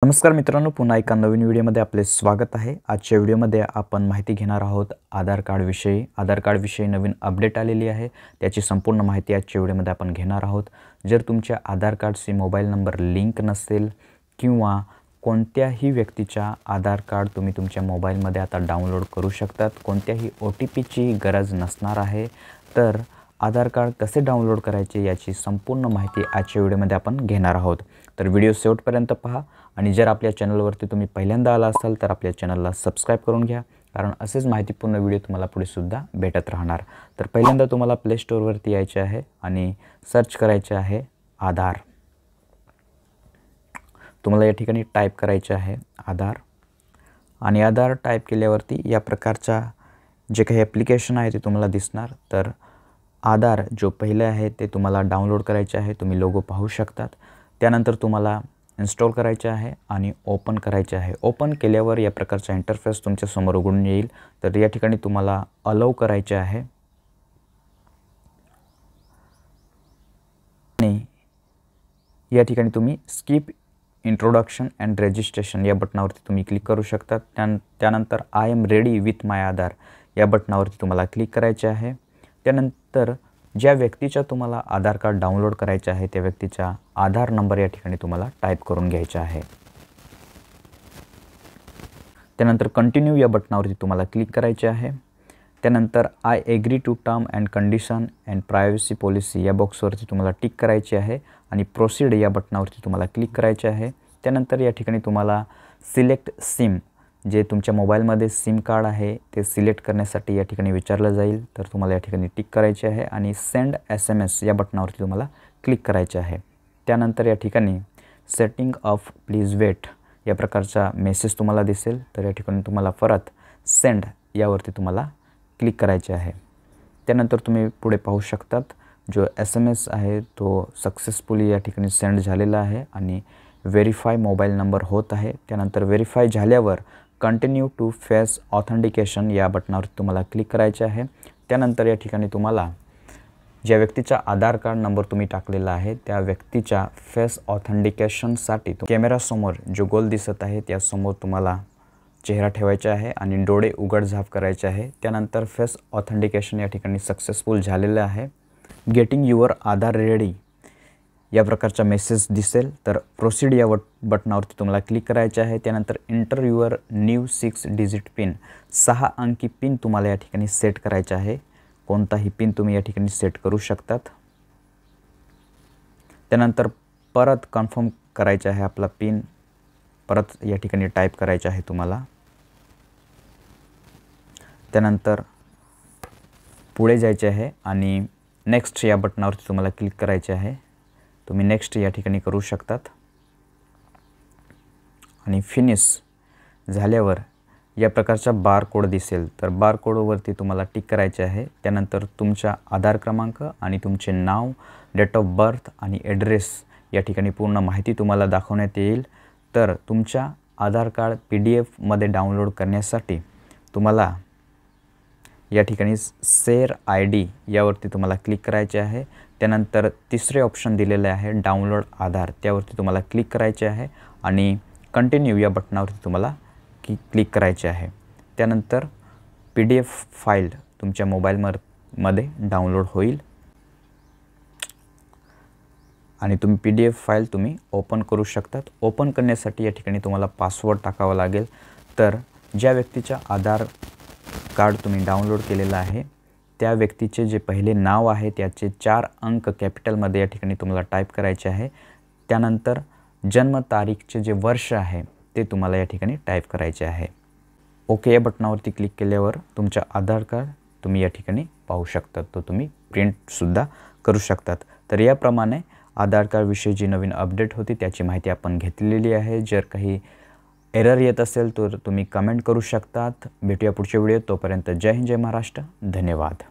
नमस्कार मित्रांनो, पुन्हा एका नवीन व्हिडिओमध्ये आपले स्वागत आहे। आजच्या व्हिडिओमध्ये आपण माहिती घेणार आहोत आधार कार्डविषयी नवीन अपडेट आलेली आहे, त्याची संपूर्ण माहिती आजच्या व्हिडिओमध्ये आपण घेणार आहोत। जर तुमच्या आधार कार्डशी मोबाईल नंबर लिंक नसेल किंवा कोणत्याही व्यक्तीचा आधार कार्ड तुम्ही तुमच्या मोबाईलमध्ये आता डाउनलोड करू शकतात, कोणत्याही OTPची गरज नसणार आहे, तर आधार कार्ड कसे डाउनलोड करायचे याची संपूर्ण माहिती आजच्या व्हिडिओमध्ये आपण घेणार आहोत। तर व्हिडिओ शेवटपर्यंत पहा आणि जर आपल्या चॅनलवरती तुम्ही पहिल्यांदा आला असाल तर आपल्या चॅनलला सबस्क्राइब करून घ्या, कारण असेच माहितीपूर्ण व्हिडिओ तुम्हाला पुढे सुद्धा भेटत राहणार। तर पहिल्यांदा तुम्हाला प्ले स्टोअरवरती यायचे आहे आणि सर्च करायचे आहे आधार। तुम्हाला या ठिकाणी टाइप करायचे आहे आधार आणि आधार टाइप केल्यावरती या प्रकारचा जे काही ॲप्लिकेशन आहे ते तुम्हाला दिसणार। तर आधार जो पहिले आहे ते तुम्हाला डाउनलोड करायचे आहे, तुम्ही लोगो पाहू शकतात। त्यानंतर तुम्हाला इन्स्टॉल करायचे आहे आणि ओपन करायचे आहे। ओपन केल्यावर या प्रकारचा इंटरफेस तुमच्या समोर उघडून येईल। तर या ठिकाणी तुम्हाला अलाउ करायचे आहे आणि या ठिकाणी तुम्ही स्किप इंट्रोडक्शन अँड रजिस्ट्रेशन या बटनावरती तुम्ही क्लिक करू शकता। त्यानंतर आय एम रेडी विथ माय आधार या बटनावरती तुम्हाला क्लिक करायचे आहे। त्यानंतर ज्या व्यक्तीचा तुम्हाला आधार कार्ड डाउनलोड करायचे आहे त्या व्यक्तीचा आधार नंबर या ठिकाणी तुम्हाला टाइप करून घ्यायचा आहे। त्यानंतर कंटिन्यू या बटनावरती तुम्हाला क्लिक करायचे आहे। त्यानंतर I agree to term and condition and privacy policy या बॉक्सवरती तुम्हाला टिक करायचे आहे आणि प्रोसीड या बटनावरती तुम्हाला क्लिक करायचे आहे। त्यानंतर या ठिकाणी तुम्हाला सिलेक्ट सिम, जे तुमच्या मोबाईलमध्ये सिम कार्ड आहे ते सिलेक्ट करण्यासाठी या ठिकाणी विचारलं जाईल, तर तुम्हाला या ठिकाणी टिक करायचे आहे आणि सेंड SMS या बटनावरती तुम्हाला क्लिक करायचे आहे। त्यानंतर या ठिकाणी सेटिंग ऑफ प्लीज वेट या प्रकारचा मेसेज तुम्हाला दिसेल, तर या ठिकाणी तुम्हाला परत सेंड यावरती तुम्हाला क्लिक करायचे आहे। त्यानंतर तुम्ही पुढे पाहू शकतात जो SMS आहे तो सक्सेसफुली या ठिकाणी सेंड झालेला आहे आणि व्हेरीफाय मोबाईल नंबर होत आहे। त्यानंतर व्हेरीफाय झाल्यावर कंटिन्यू टू फेस ऑथेंटिकेशन या बटनावर तुम्हाला क्लिक करायचे आहे। त्यानंतर या ठिकाणी तुम्हाला ज्या व्यक्तीचा आधार कार्ड नंबर तुम्ही टाकलेला आहे त्या व्यक्तीच्या फेस ऑथेंटिकेशनसाठी कॅमेरासमोर जो गोल दिसत आहे त्यासमोर तुम्हाला चेहरा ठेवायचा आहे आणि डोळे उघडझाप करायचे आहे। त्यानंतर फेस ऑथेंटिकेशन या ठिकाणी सक्सेसफुल झालेलं आहे। गेटिंग युअर आधार रेडी या प्रकारचा मेसेज दिसेल, तर प्रोसीड या बटनावरती तुम्हाला क्लिक करायचे आहे। त्यानंतर inter your new 6 digit pin, 6 अंकी पिन तुम्हाला या ठिकाणी सेट करायचा आहे। कोणताही पिन तुम्ही या ठिकाणी सेट करू शकतात। त्यानंतर परत कन्फर्म करायचा आहे आपला पिन, परत या ठिकाणी टाइप करायचा आहे तुम्हाला। त्यानंतर पुढे जायचे आहे आणि नेक्स्ट या बटनावरती तुम्हाला क्लिक करायचे आहे। तुम्ही नेक्स्ट या ठिकाणी करू शकतात आणि फिनिश झाल्यावर या प्रकारचा बारकोड दिसेल, तर बारकोडवरती तुम्हाला टिक करायचे आहे। त्यानंतर तुमचा आधार क्रमांक आणि तुमचे नाव, डेट ऑफ बर्थ आणि ॲड्रेस या ठिकाणी पूर्ण माहिती तुम्हाला दाखवण्यात येईल। तर तुमच्या आधार कार्ड PDF मध्ये डाउनलोड करण्यासाठी तुम्हाला या ठिकाणी शेअर ID यावरती तुम्हाला क्लिक करायचे आहे। त्यानंतर तिसरे ऑप्शन दिलेले आहे डाउनलोड आधार, त्यावरती तुम्हाला क्लिक करायचे आहे आणि कंटिन्यू या बटनावरती तुम्हाला क्लिक करायचे आहे। त्यानंतर PDF फाईल तुमच्या मोबाईलमध्ये डाउनलोड होईल आणि तुम्ही PDF फाईल तुम्ही ओपन करू शकतात। ओपन करण्यासाठी या ठिकाणी तुम्हाला पासवर्ड टाकावा लागेल। तर ज्या व्यक्तीचा आधार कार्ड तुम्ही डाउनलोड केलेला आहे त्या व्यक्तीचे जे पहिले नाव आहे त्याचे 4 अंक कॅपिटलमध्ये या ठिकाणी तुम्हाला टाइप करायचे आहे। त्यानंतर जन्मतारीखचे जे वर्ष आहे ते तुम्हाला या ठिकाणी टाइप करायचे आहे। ओके या बटनावरती क्लिक केल्यावर तुमचा आधार कार्ड तुम्ही या ठिकाणी पाहू शकतात, तो तुम्ही प्रिंटसुद्धा करू शकतात। तर याप्रमाणे आधार कार्डविषयी जी नवीन अपडेट होती त्याची माहिती आपण घेतलेली आहे। जर काही एरर येत असेल तर तुम्ही कमेंट करू शकतात। भेटूया पुढच्या व्हिडिओत, तोपर्यंत जय हिंद, जय महाराष्ट्र, धन्यवाद।